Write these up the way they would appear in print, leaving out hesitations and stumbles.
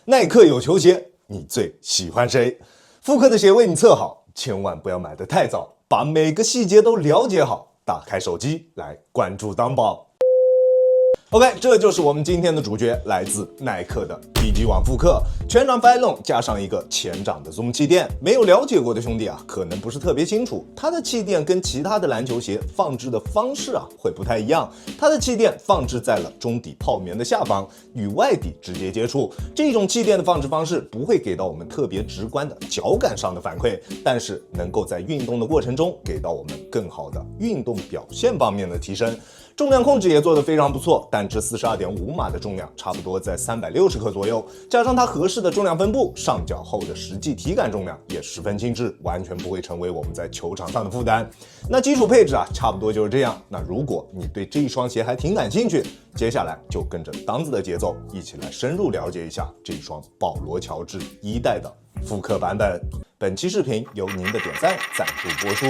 耐克有球鞋，你最喜欢谁？复刻的鞋为你测好，千万不要买得太早，把每个细节都了解好。打开手机来关注当宝。OK， 这就是我们今天的主角，来自耐克的 PG One 复刻，全掌 Phylon 加上一个前掌的 Zoom 气垫。没有了解过的兄弟啊，可能不是特别清楚，它的气垫跟其他的篮球鞋放置的方式啊会不太一样。它的气垫放置在了中底泡棉的下方，与外底直接接触。这种气垫的放置方式不会给到我们特别直观的脚感上的反馈，但是能够在运动的过程中给到我们更好的运动表现方面的提升。重量控制也做得非常不错，单只42.5码的重量，差不多在360克左右，加上它合适的重量分布，上脚后的实际体感重量也十分轻质，完全不会成为我们在球场上的负担。那基础配置啊，差不多就是这样。那如果你对这一双鞋还挺感兴趣，接下来就跟着当子的节奏，一起来深入了解一下这一双保罗乔治1代的复刻版本。本期视频由您的点赞赞助播出。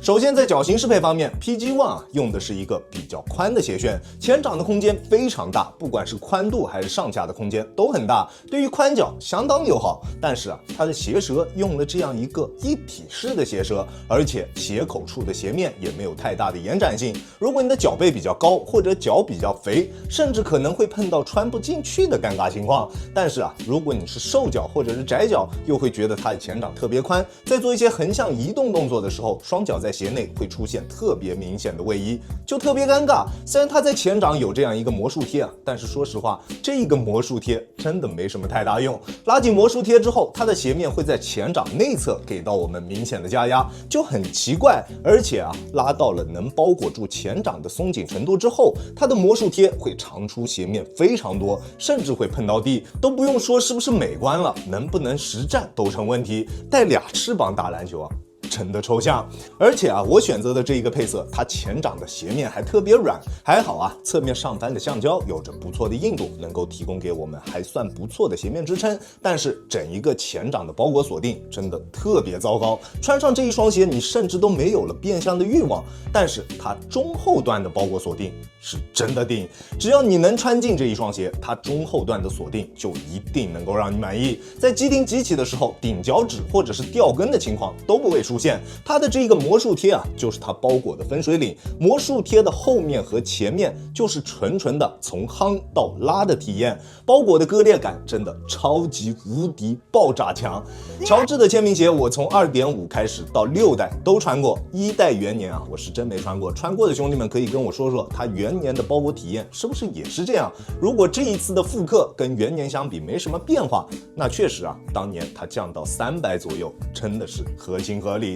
首先在脚型适配方面 ，PG One 用的是一个比较宽的鞋楦，前掌的空间非常大，不管是宽度还是上下的空间都很大，对于宽脚相当友好。但是啊，它的鞋舌用了这样一个一体式的鞋舌，而且鞋口处的鞋面也没有太大的延展性。如果你的脚背比较高或者脚比较肥，甚至可能会碰到穿不进去的尴尬情况。但是啊，如果你是瘦脚或者是窄脚，又会觉得它的前掌特别宽，在做一些横向移动动作的时候，双脚在鞋内会出现特别明显的位移，就特别尴尬。虽然它在前掌有这样一个魔术贴啊，但是说实话，这个魔术贴真的没什么太大用。拉紧魔术贴之后，它的鞋面会在前掌内侧给到我们明显的加压，就很奇怪。而且啊，拉到了能包裹住前掌的松紧程度之后，它的魔术贴会长出鞋面非常多，甚至会碰到地，都不用说是不是美观了，能不能实战都成问题。带俩翅膀打篮球啊，真的抽象。而且啊，我选择的这一个配色，它前掌的鞋面还特别软，还好啊，侧面上翻的橡胶有着不错的硬度，能够提供给我们还算不错的鞋面支撑。但是整一个前掌的包裹锁定真的特别糟糕，穿上这一双鞋，你甚至都没有了变相的欲望。但是它中后段的包裹锁定是真的定，只要你能穿进这一双鞋，它中后段的锁定就一定能够让你满意。在急停急起的时候，顶脚趾或者是掉跟的情况都不会出现。它的这个魔术贴啊，就是它包裹的分水岭。魔术贴的后面和前面就是纯纯的从夯到拉的体验，包裹的割裂感真的超级无敌爆炸强。乔治的签名鞋，我从2.5开始到6代都穿过，1代元年啊，我是真没穿过。穿过的兄弟们可以跟我说说，它元年的包裹体验是不是也是这样？如果这一次的复刻跟元年相比没什么变化，那确实啊，当年它降到300左右，真的是合情合理。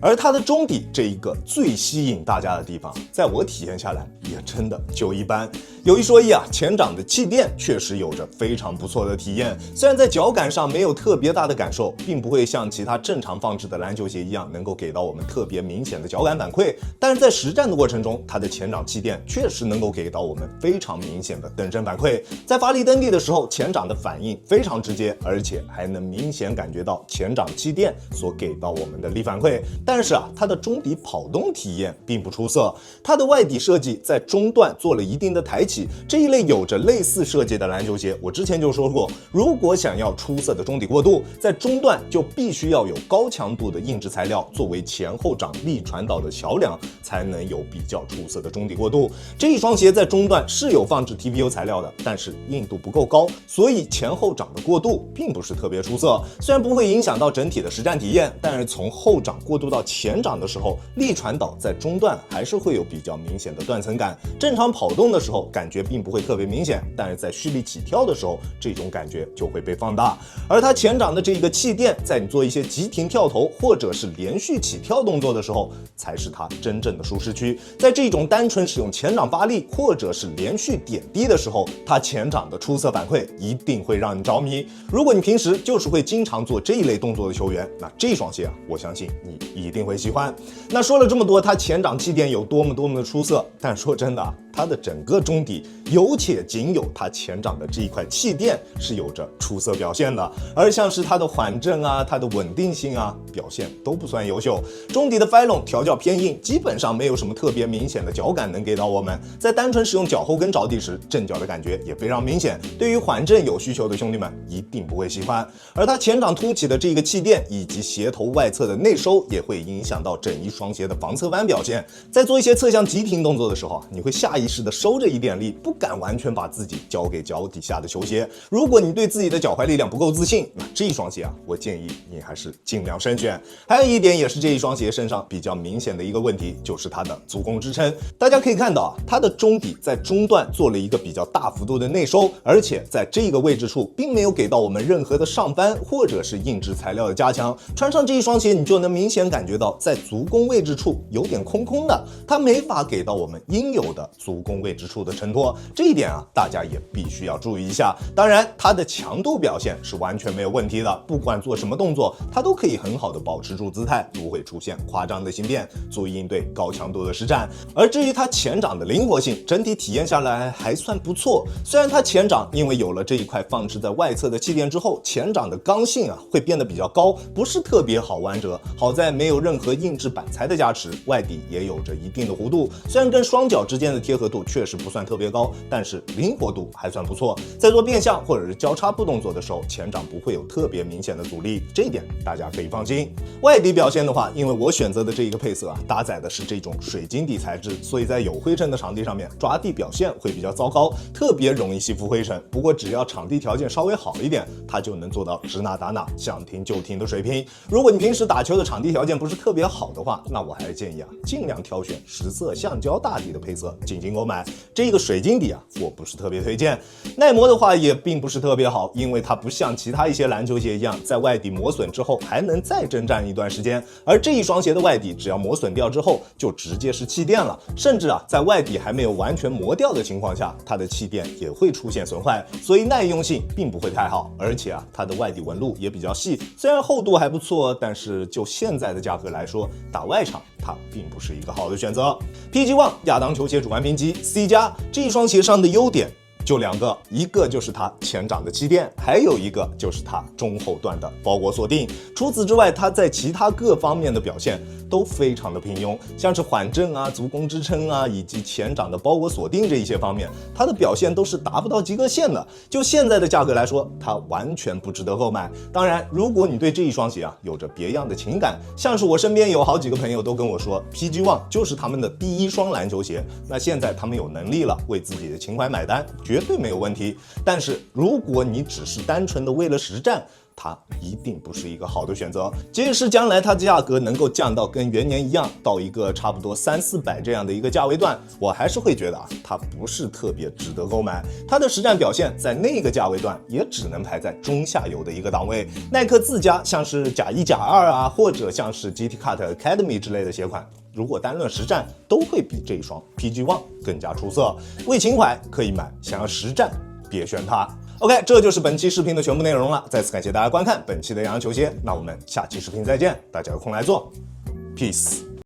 而它的中底这一个最吸引大家的地方，在我体验下来也真的就一般。有一说一啊，前掌的气垫确实有着非常不错的体验，虽然在脚感上没有特别大的感受，并不会像其他正常放置的篮球鞋一样能够给到我们特别明显的脚感反馈，但是在实战的过程中，它的前掌气垫确实能够给到我们非常明显的蹬伸反馈。在发力蹬地的时候，前掌的反应非常直接，而且还能明显感觉到前掌气垫所给到我们的力反馈。但是啊，它的中底跑动体验并不出色，它的外底设计在中段做了一定的抬起。这一类有着类似设计的篮球鞋，我之前就说过，如果想要出色的中底过渡，在中段就必须要有高强度的硬质材料作为前后掌力传导的桥梁，才能有比较出色的中底过渡。这一双鞋在中段是有放置 TPU 材料的，但是硬度不够高，所以前后掌的过渡并不是特别出色。虽然不会影响到整体的实战体验，但是从后掌过渡到前掌的时候，力传导在中段还是会有比较明显的断层感。正常跑动的时候，感觉并不会特别明显，但是在蓄力起跳的时候，这种感觉就会被放大。而它前掌的这个气垫，在你做一些急停跳投或者是连续起跳动作的时候，才是它真正的舒适区。在这种单纯使用前掌发力或者是连续点滴的时候，它前掌的出色反馈一定会让你着迷。如果你平时就是会经常做这一类动作的球员，那这双鞋啊，我相信你一定会喜欢。那说了这么多，它前掌气垫有多么的出色，但说真的啊，它的整个中底有且仅有它前掌的这一块气垫是有着出色表现的，而像是它的缓震啊、它的稳定性啊，表现都不算优秀。中底的 Phylon 调教偏硬，基本上没有什么特别明显的脚感能给到我们。在单纯使用脚后跟着地时，震脚的感觉也非常明显。对于缓震有需求的兄弟们，一定不会喜欢。而它前掌凸起的这个气垫以及鞋头外侧的内收，也会影响到整一双鞋的防侧弯表现。在做一些侧向急停动作的时候，你会下意识的收着一点力，不敢完全把自己交给脚底下的球鞋。如果你对自己的脚踝力量不够自信，那这一双鞋啊，我建议你还是尽量慎选。还有一点也是这一双鞋身上比较明显的一个问题，就是它的足弓支撑。大家可以看到啊，它的中底在中段做了一个比较大幅度的内收，而且在这个位置处并没有给到我们任何的上扳或者是硬质材料的加强。穿上这一双鞋，你就能明显感觉到在足弓位置处有点空空的，它没法给到我们应有的足弓位置处的承托。这一点啊，大家也必须要注意一下。当然，它的强度表现是完全没有问题的，不管做什么动作，它都可以很好的保持住姿态，不会出现夸张的心变，足以应对高强度的实战。而至于它前掌的灵活性，整体体验下来还算不错。虽然它前掌因为有了这一块放置在外侧的气垫之后，前掌的刚性啊会变得比较高，不是特别好弯折。好在没有任何硬质板材的加持，外底也有着一定的弧度。虽然跟双脚之间的贴合度确实不算特别高，但是灵活度还算不错。在做变向或者是交叉步动作的时候，前掌不会有特别明显的阻力，这一点大家可以放心。外底表现的话，因为我选择的这一个配色啊，搭载的是这种水晶底材质，所以在有灰尘的场地上面，抓地表现会比较糟糕，特别容易吸附灰尘。不过只要场地条件稍微好一点，它就能做到指哪打哪，想停就停的水平。如果你平时打球的场地条件不是特别好的话，那我还是建议啊，尽量挑选实色橡胶大底的配色进行购买。这个水晶底啊，我不是特别推荐。耐磨的话也并不是特别好，因为它不像其他一些篮球鞋一样，在外底磨损之后还能再征战一段时间。而这一双鞋的外底只要磨损掉之后，就直接是气垫了，甚至啊，在外底还没有完全磨掉的情况下，它的气垫也会出现损坏，所以耐用性并不会太好。而且啊，它的外底纹路也比较细，虽然厚度还不错，但是就现在的价格来说，打外场它并不是一个好的选择。PG One 亚当球鞋主观评级 C+，这一双鞋上的优点就两个，一个就是它前掌的气垫，还有一个就是它中后段的包裹锁定。除此之外，它在其他各方面的表现都非常的平庸，像是缓震啊、足弓支撑啊，以及前掌的包裹锁定这一些方面，它的表现都是达不到及格线的。就现在的价格来说，它完全不值得购买。当然，如果你对这一双鞋啊有着别样的情感，像是我身边有好几个朋友都跟我说 PG One 就是他们的第一双篮球鞋，那现在他们有能力了，为自己的情怀买单，绝对没有问题。但是如果你只是单纯的为了实战，它一定不是一个好的选择。即使将来它的价格能够降到跟元年一样，到一个差不多300-400这样的一个价位段，我还是会觉得啊，它不是特别值得购买。它的实战表现在那个价位段也只能排在中下游的一个档位。耐克自家像是甲1、甲2啊，或者像是 GT Cut Academy 之类的鞋款，如果单论实战，都会比这一双 PG One 更加出色。为情怀可以买，想要实战别选它。OK， 这就是本期视频的全部内容了。再次感谢大家观看本期的洋洋球鞋，那我们下期视频再见，大家有空来做 ，Peace。